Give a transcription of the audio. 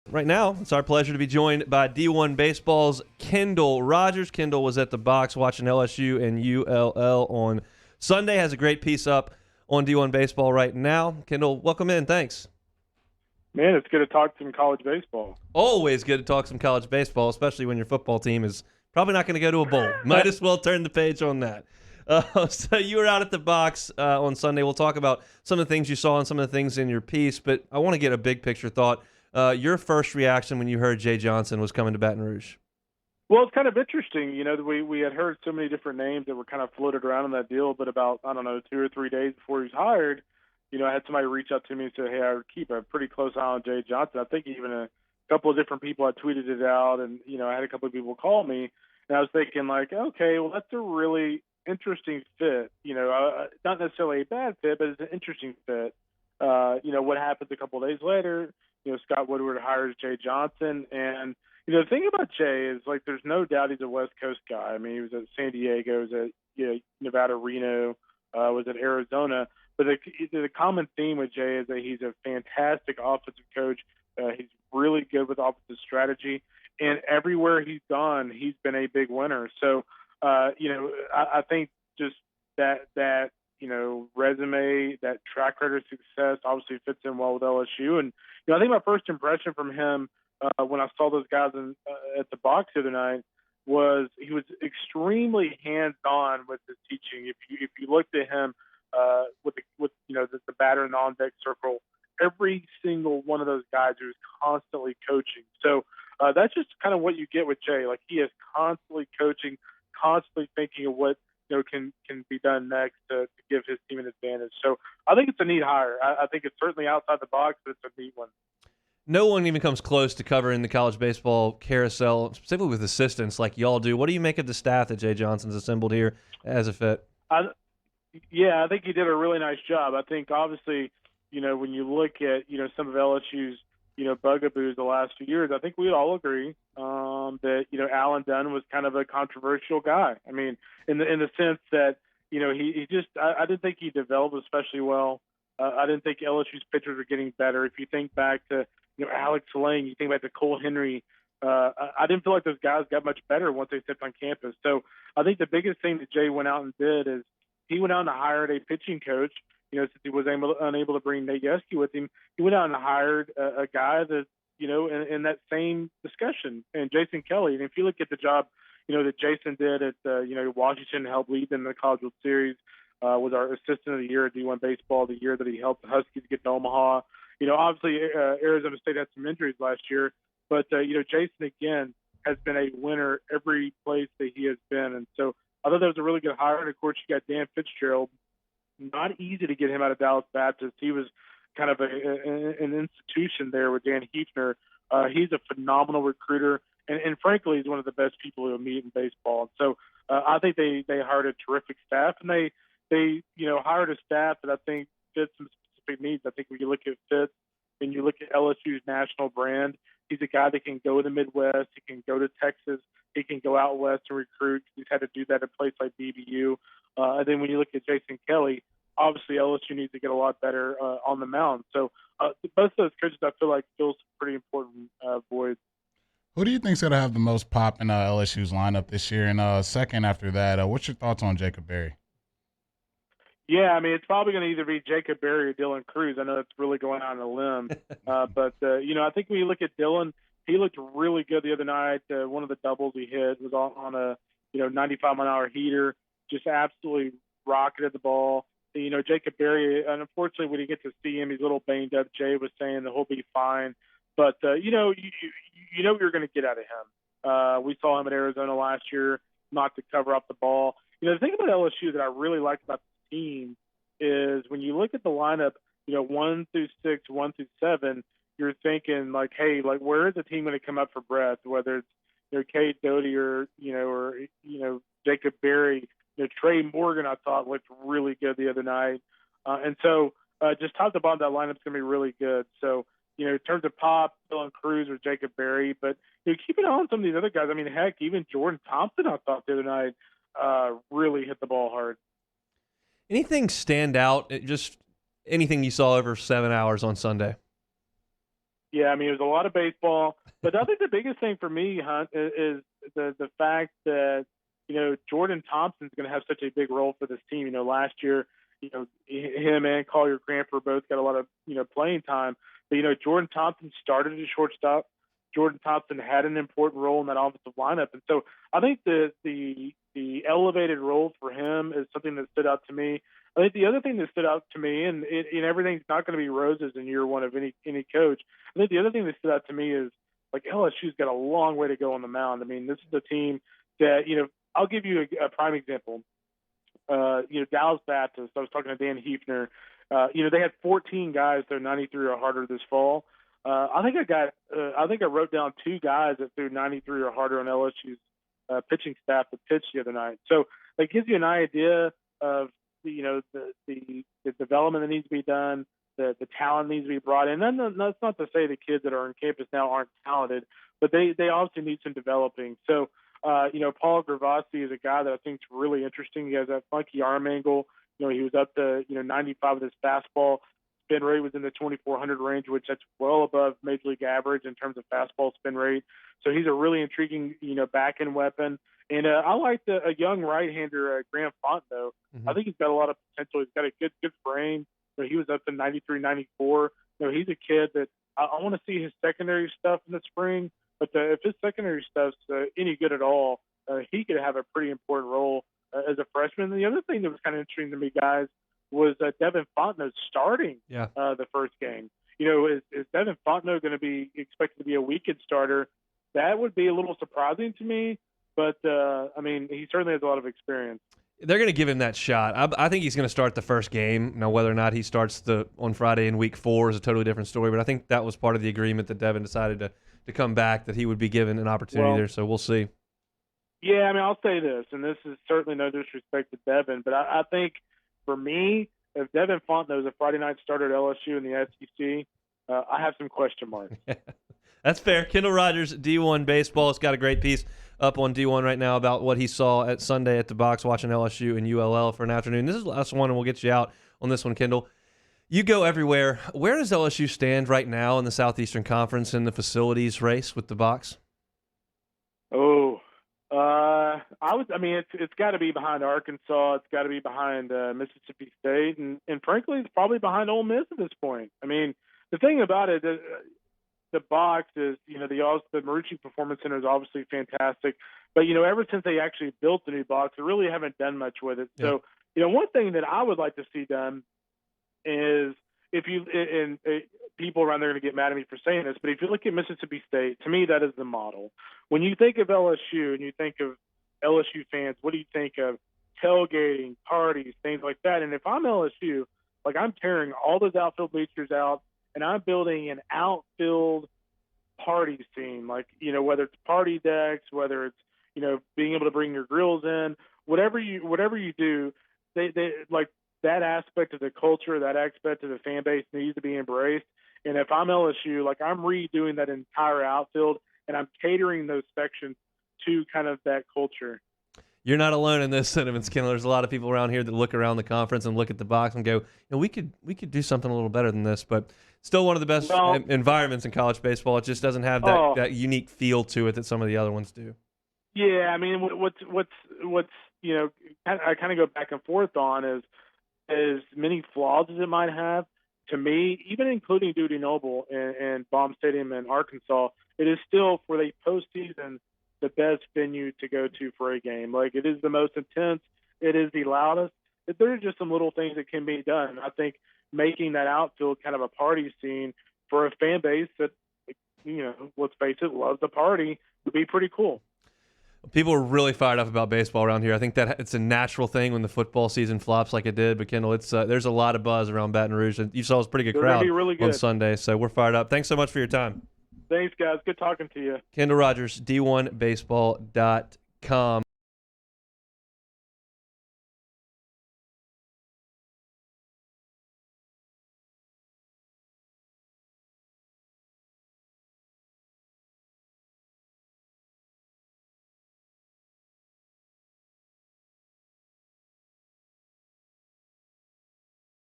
Right now, it's our pleasure to be joined by D1 Baseball's Kendall Rogers. Kendall was at the box watching LSU and ULL on Sunday. Has a great piece up on D1 Baseball right now. Kendall, welcome in. Thanks. Man, it's good to talk some college baseball. Always good to talk some college baseball, especially when your football team is probably not going to go to a bowl. Might as well turn the page on that. So you were out at the box on Sunday. We'll talk about some of the things you saw and some of the things in your piece, but I want to get a big picture thought. Your first reaction when you heard Jay Johnson was coming to Baton Rouge? Well, it's kind of interesting. You know, we had heard so many different names that were kind of floated around in that deal, but about, 2 or 3 days before he was hired, I had somebody reach out to me and say, hey, I would keep a pretty close eye on Jay Johnson. I think even a couple of different people had tweeted it out, and, I had a couple of people call me, and I was thinking, like, okay, well, that's a really interesting fit. Not necessarily a bad fit, but it's an interesting fit. What happens a couple of days later, Scott Woodward hires Jay Johnson. And, the thing about Jay is, like, there's no doubt he's a West Coast guy. I mean, he was at San Diego, he was at Nevada, Reno, was at Arizona. But the common theme with Jay is that he's a fantastic offensive coach. He's really good with offensive strategy. And everywhere he's gone, he's been a big winner. So, I think just that resume, that track record of success obviously fits in well with LSU. And, I think my first impression from him when I saw those guys at the box the other night was he was extremely hands-on with his teaching. If you looked at him with the batter in the on-deck circle, every single one of those guys he was constantly coaching. So that's just kind of what you get with Jay. Like, he is constantly coaching, constantly thinking of what can be done next to give his team an advantage. So I think it's a neat hire. I think it's certainly outside the box, but it's a neat one. No one even comes close to covering the college baseball carousel, specifically with assistants like y'all do. What do you make of the staff that Jay Johnson's assembled here as a fit? I think he did a really nice job. I think, obviously, when you look at, some of LSU's, bugaboos the last few years, I think we'd all agree that, Alan Dunn was kind of a controversial guy. I mean, in the sense that, he just – I didn't think he developed especially well. I didn't think LSU's pitchers were getting better. If you think back to, Alex Lang, you think back to Cole Henry, I didn't feel like those guys got much better once they stepped on campus. So I think the biggest thing that Jay went out and did is he went out and hired a pitching coach. Since he was unable to bring Nate Yeske with him, he went out and hired a guy that, in that same discussion, and Jason Kelly. And if you look at the job, that Jason did at, Washington, helped lead them in the College World Series, was our assistant of the year at D1 Baseball, the year that he helped the Huskies get to Omaha. Obviously, Arizona State had some injuries last year, but, Jason, again, has been a winner every place that he has been. And so I thought that was a really good hire. And, of course, you got Dan Fitzgerald. Not easy to get him out of Dallas Baptist. He was kind of an institution there with Dan Hefner. He's a phenomenal recruiter, and frankly, he's one of the best people you'll meet in baseball. And so I think they hired a terrific staff, and they hired a staff that I think fits some specific needs. I think when you look at Fitz and you look at LSU's national brand, he's a guy that can go to the Midwest, he can go to Texas, he can go out west and recruit. He's had to do that at a place like BBU. And then when you look at Jason Kelly, obviously LSU needs to get a lot better on the mound. So both of those coaches, I feel like, fill some pretty important voids. Who do you think is going to have the most pop in LSU's lineup this year? And second after that, what's your thoughts on Jacob Berry? Yeah, I mean, it's probably going to either be Jacob Berry or Dylan Cruz. I know it's really going on a limb. But I think when you look at Dylan, he looked really good the other night. One of the doubles he hit was on a 95-mile-an-hour heater, just absolutely rocketed the ball. Jacob Berry, and unfortunately, we didn't get to see him. He's a little banged up. Jay was saying that he'll be fine. But, you know you're going to get out of him. We saw him at Arizona last year, not to cover up the ball. The thing about LSU that I really like about the team is when you look at the lineup, 1 through 6, 1 through 7, you're thinking, like, hey, like, where is the team going to come up for breath? Whether it's Cade Doty or Jacob Berry. Trey Morgan, I thought, looked really good the other night. And so just top to bottom, that lineup's going to be really good. So, in terms of pop, Dylan Cruz or Jacob Berry. But keep an eye on some of these other guys. I mean, heck, even Jordan Thompson, I thought, the other night really hit the ball hard. Anything stand out? Just anything you saw over 7 hours on Sunday? Yeah, I mean, it was a lot of baseball, but I think the biggest thing for me, Hunt, is the fact that Jordan Thompson's going to have such a big role for this team. Last year, him and Collier Cranford both got a lot of playing time, but Jordan Thompson started as shortstop. Jordan Thompson had an important role in that offensive lineup, and so I think the elevated role for him is something that stood out to me. I think the other thing that stood out to me, and everything's not going to be roses in year one of any coach. I think the other thing that stood out to me is like LSU's got a long way to go on the mound. I mean, this is the team that I'll give you a prime example. Dallas Baptist. I was talking to Dan Hefner. They had 14 guys that are 93 or harder this fall. I think I wrote down 2 guys that threw 93 or harder on LSU's pitching staff that pitched the other night. So that gives you an idea of the development that needs to be done, the talent needs to be brought in. And that's not to say the kids that are on campus now aren't talented, but they obviously need some developing. So Paul Gravasi is a guy that I think is really interesting. He has that funky arm angle. He was up to 95 with his fastball. Spin rate was in the 2,400 range, which that's well above major league average in terms of fastball spin rate. So he's a really intriguing, back end weapon. And I like a young right-hander, Graham Fontenot. Mm-hmm. I think he's got a lot of potential. He's got a good frame. He was up to 93, 94. He's a kid that I want to see his secondary stuff in the spring. But if his secondary stuff's any good at all, he could have a pretty important role as a freshman. And the other thing that was kind of interesting to me, guys, was Devin Fontenot starting the first game. Is Devin Fontenot going to be expected to be a weekend starter? That would be a little surprising to me. But, he certainly has a lot of experience. They're going to give him that shot. I think he's going to start the first game. Now, whether or not he starts on Friday in week 4 is a totally different story, but I think that was part of the agreement that Devin decided to come back, that he would be given an opportunity there, so we'll see. Yeah, I'll say this, and this is certainly no disrespect to Devin, but I think for me, if Devin Fontenot is a Friday night starter at LSU in the SEC, I have some question marks. That's fair. Kendall Rogers, D1 Baseball, has got a great piece up on D1 right now about what he saw at Sunday at the box watching LSU and ULL for an afternoon. This is the last one, and we'll get you out on this one, Kendall. You go everywhere. Where does LSU stand right now in the Southeastern Conference in the facilities race with the box? It's got to be behind Arkansas. It's got to be behind Mississippi State, and frankly, it's probably behind Ole Miss at this point. The thing about it, the box is, the Marucci Performance Center is obviously fantastic, but ever since they actually built the new box, they really haven't done much with it. Yeah. So, one thing that I would like to see done is people around there are going to get mad at me for saying this, but if you look at Mississippi State, to me, that is the model. When you think of LSU and you think of LSU fans, what do you think of? Tailgating, parties, things like that. And if I'm LSU, I'm tearing all those outfield bleachers out and I'm building an outfield party scene, whether it's party decks, whether it's, being able to bring your grills in, whatever you do, they that aspect of the culture, that aspect of the fan base needs to be embraced. And if I'm LSU, I'm redoing that entire outfield and I'm catering those sections to kind of that culture. You're not alone in this sentiments, Kendall. There's a lot of people around here that look around the conference and look at the box and go, we could do something a little better than this, but still one of the best environments in college baseball. It just doesn't have that unique feel to it that some of the other ones do. Yeah, what's I kind of go back and forth on is as many flaws as it might have. To me, even including Duty Noble and Baum Stadium in Arkansas, it is still for the postseason the best venue to go to for a game. It is the most intense. It is the loudest. There are just some little things that can be done. I think making that outfield kind of a party scene for a fan base that, let's face it, loves the party would be pretty cool. People are really fired up about baseball around here. I think that it's a natural thing when the football season flops like it did. But, Kendall, there's a lot of buzz around Baton Rouge. And you saw it was a pretty good crowd on Sunday, so we're fired up. Thanks so much for your time. Thanks, guys. Good talking to you. Kendall Rogers, D1Baseball.com.